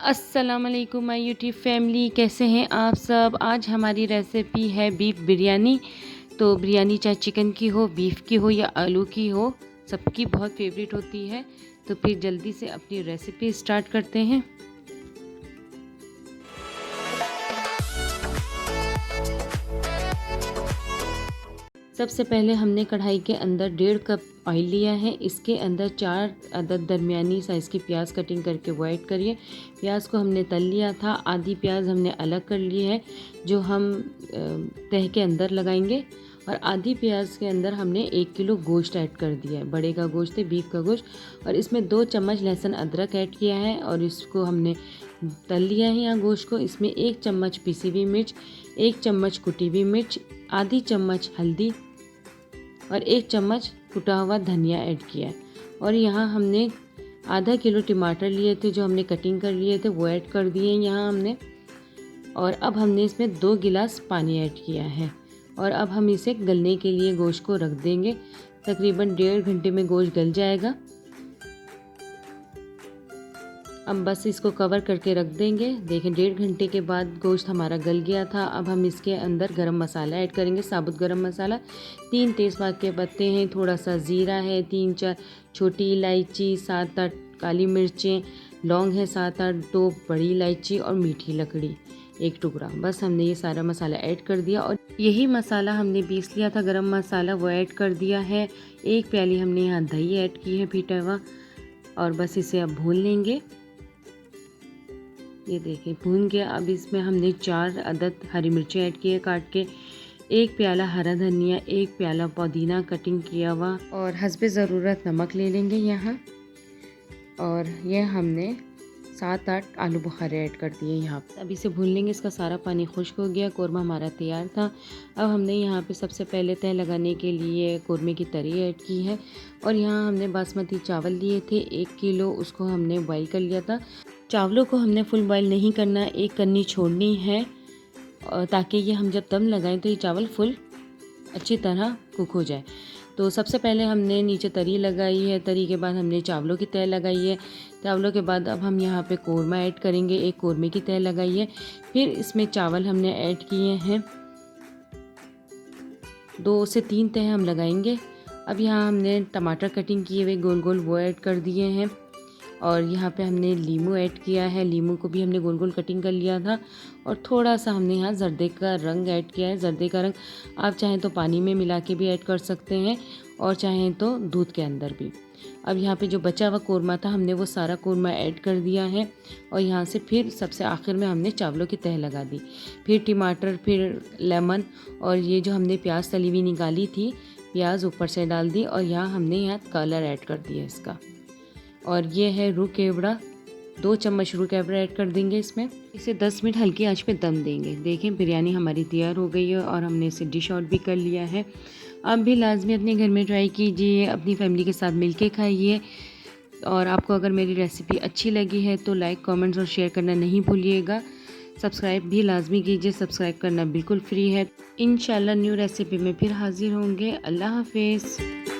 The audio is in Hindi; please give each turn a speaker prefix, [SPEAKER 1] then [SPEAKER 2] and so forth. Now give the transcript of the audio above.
[SPEAKER 1] अस्सलाम वालेकुम माय यूट्यूब फैमिली, कैसे हैं आप सब। आज हमारी रेसिपी है बीफ बिरयानी। तो बिरयानी चाहे चिकन की हो, बीफ की हो या आलू की हो, सबकी बहुत फेवरेट होती है। तो फिर जल्दी से अपनी रेसिपी स्टार्ट करते हैं। सबसे पहले हमने कढ़ाई के अंदर 1.5 कप ऑयल लिया है। इसके अंदर 4 अदद दरमियानी साइज़ की प्याज कटिंग करके वो ऐड करिए। प्याज को हमने तल लिया था, आधी प्याज हमने अलग कर ली है जो हम तह के अंदर लगाएंगे, और आधी प्याज के अंदर हमने 1 किलो गोश्त ऐड कर दिया है। बड़े का गोश्त है, बीफ का गोश्त, और इसमें 2 चम्मच लहसुन अदरक ऐड किया है और इसको हमने तल लिया है। यहाँ गोश्त को इसमें 1 चम्मच पिसी हुई मिर्च, 1 चम्मच कुटी हुई मिर्च, आधी चम्मच हल्दी और 1 चम्मच कुटा हुआ धनिया ऐड किया है। और यहाँ हमने आधा किलो टमाटर लिए थे जो हमने कटिंग कर लिए थे, वो ऐड कर दिए यहाँ हमने। और अब हमने इसमें 2 गिलास पानी ऐड किया है और अब हम इसे गलने के लिए गोश्त को रख देंगे। तकरीबन 1.5 घंटे में गोश्त गल जाएगा। अब बस इसको कवर करके रख देंगे। देखें 1.5 घंटे के बाद गोश्त हमारा गल गया था। अब हम इसके अंदर गरम मसाला ऐड करेंगे, साबुत गरम मसाला। 3 तेज़पात के पत्ते हैं, थोड़ा सा ज़ीरा है, 3-4 छोटी इलायची, 7-8 काली मिर्चें, लौंग है 7-8, 2 बड़ी इलायची और मीठी लकड़ी 1 टुकड़ा। बस हमने ये सारा मसाला ऐड कर दिया और यही मसाला हमने पीस लिया था गरम मसाला, वो ऐड कर दिया है। 1 प्याली हमने यहाँ दही ऐड की है पीटा हुआ, और बस इसे अब भून लेंगे। ये देखिए भून के अब इसमें हमने 4 अदद हरी मिर्चें ऐड की है काट के, 1 प्याला हरा धनिया, 1 प्याला पुदीना कटिंग किया हुआ, और हस्बे ज़रूरत नमक ले लेंगे यहाँ। और यह हमने 7-8 आलू बुखारे ऐड कर दिए यहाँ। अब इसे भून लेंगे, इसका सारा पानी खुश्क हो गया। कौरमा हमारा तैयार था। अब हमने यहाँ पे सबसे पहले तह लगाने के लिए कौरमे की तरी ऐड की है, और यहाँ हमने बासमती चावल लिए थे 1 किलो, उसको हमने बॉईल कर लिया था। चावलों को हमने फुल बॉईल नहीं करना, 1 कन्नी छोड़नी है, ताकि ये हम जब दम लगाएं तो ये चावल फुल अच्छी तरह कुक हो जाए। तो सबसे पहले हमने नीचे तरी लगाई है, तरी के बाद हमने चावलों की तह लगाई है, चावलों के बाद अब हम यहाँ पे कौरमा ऐड करेंगे, 1 कौरमे की तह लगाई है। फिर इसमें चावल हमने ऐड किए हैं, 2 से 3 तह हम लगाएंगे। अब यहाँ हमने टमाटर कटिंग किए हुए गोल गोल वो ऐड कर दिए हैं, और यहाँ पे हमने लीमू ऐड किया है, लीमू को भी हमने गोल गोल कटिंग कर लिया था। और थोड़ा सा हमने यहाँ जर्दे का रंग ऐड किया है। जर्दे का रंग आप चाहें तो पानी में मिला के भी ऐड कर सकते हैं, और चाहें तो दूध के अंदर भी। अब यहाँ पे जो बचा हुआ कौरमा था हमने वो सारा कौरमा ऐड कर दिया है, और यहाँ से फिर सबसे आखिर में हमने चावलों की तह लगा दी, फिर टमाटर, फिर लेमन, और ये जो हमने प्याज तली हुई निकाली थी, प्याज ऊपर से डाल दी, और यहाँ हमने यहाँ कलर ऐड कर दिया इसका। और ये है रूह केवड़ा, 2 चम्मच रूह केवड़ा ऐड कर देंगे इसमें। इसे 10 मिनट हल्की आंच पे दम देंगे। देखें बिरयानी हमारी तैयार हो गई है और हमने इसे डिश आउट भी कर लिया है। आप भी लाजमी अपने घर में ट्राई कीजिए, अपनी फैमिली के साथ मिलके खाइए। और आपको अगर मेरी रेसिपी अच्छी लगी है तो लाइक, कमेंट्स और शेयर करना नहीं भूलिएगा। सब्सक्राइब भी लाजमी कीजिए, सब्सक्राइब करना बिल्कुल फ्री है। इंशाल्लाह न्यू रेसिपी में फिर हाजिर होंगे। अल्लाह हाफिज़।